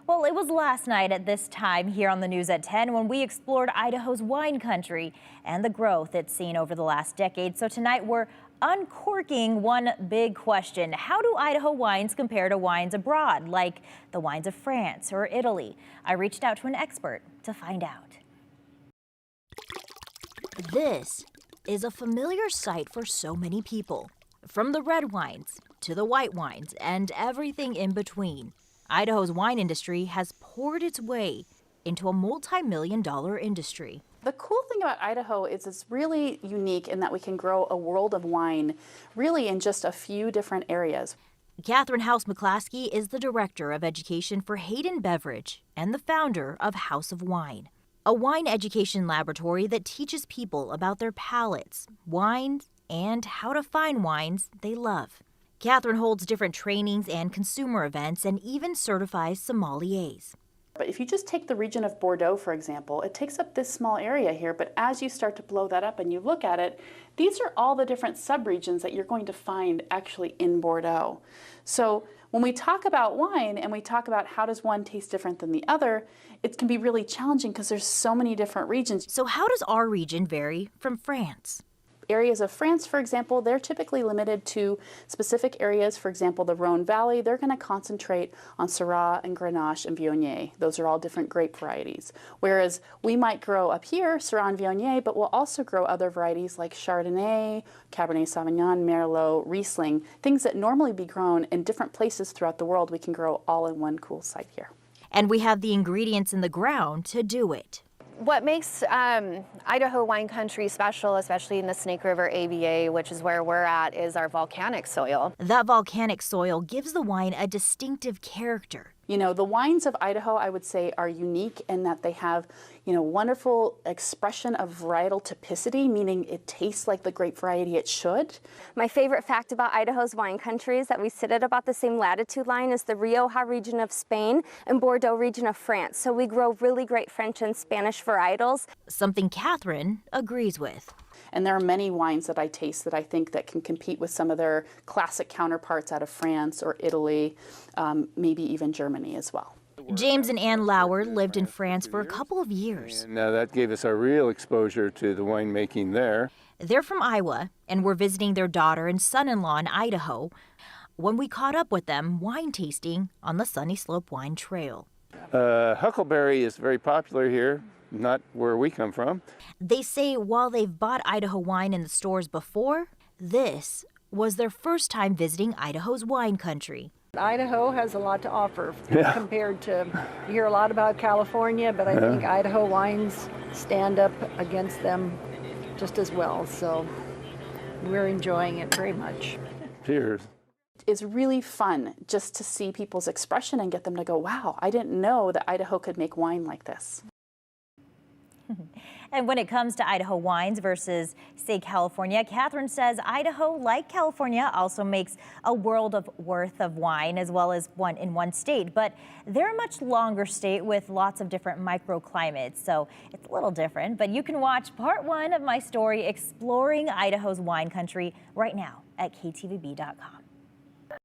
Well, it was last night at this time here on the News at 10 when we explored Idaho's wine country and the growth it's seen over the last decade. So tonight we're uncorking one big question. How do Idaho wines compare to wines abroad, like the wines of France or Italy? I reached out to an expert to find out. This is a familiar sight for so many people. From the red wines to the white wines and everything in between, Idaho's wine industry has poured its way into a multi-million-dollar industry. The cool thing about Idaho is it's really unique in that we can grow a world of wine really in just a few different areas. Catherine House McClaskey is the Director of Education for Hayden Beverage and the founder of House of Wine, a wine education laboratory that teaches people about their palates, wines, and how to find wines they love. Catherine holds different trainings and consumer events and even certifies sommeliers. But if you just take the region of Bordeaux, for example, it takes up this small area here, but as you start to blow that up and you look at it, these are all the different subregions that you're going to find actually in Bordeaux. So when we talk about wine and we talk about how does one taste different than the other, it can be really challenging because there's so many different regions. So how does our region vary from France? Areas of France, for example, they're typically limited to specific areas. For example, the Rhone Valley, they're going to concentrate on Syrah and Grenache and Viognier. Those are all different grape varieties. Whereas we might grow up here, Syrah and Viognier, but we'll also grow other varieties like Chardonnay, Cabernet Sauvignon, Merlot, Riesling, things that normally be grown in different places throughout the world, we can grow all in one cool site here. And we have the ingredients in the ground to do it. What makes Idaho wine country special, especially in the Snake River ABA, which is where we're at, is our volcanic soil. That volcanic soil gives the wine a distinctive character. You know, the wines of Idaho, I would say, are unique in that they have, wonderful expression of varietal typicity, meaning it tastes like the grape variety it should. My favorite fact about Idaho's wine country is that we sit at about the same latitude line as the Rioja region of Spain and Bordeaux region of France. So we grow really great French and Spanish varietals. Something Catherine agrees with. And there are many wines that I taste that I think that can compete with some of their classic counterparts out of France or Italy, maybe even Germany as well. James and Ann Lauer lived in France for a couple of years. And that gave us a real exposure to the winemaking there. They're from Iowa and were visiting their daughter and son-in-law in Idaho when we caught up with them wine tasting on the Sunny Slope Wine Trail. Huckleberry is very popular here, not where we come from. They say while they've bought Idaho wine in the stores before, this was their first time visiting Idaho's wine country. Idaho has a lot to offer compared to, you hear a lot about California, but I think Idaho wines stand up against them just as well. So we're enjoying it very much. Cheers. It's really fun just to see people's expression and get them to go, wow, I didn't know that Idaho could make wine like this. And when it comes to Idaho wines versus, say, California, Catherine says Idaho, like California, also makes a world of worth of wine as well as one in one state. But they're a much longer state with lots of different microclimates, so it's a little different. But you can watch part one of my story exploring Idaho's wine country right now at KTVB.com.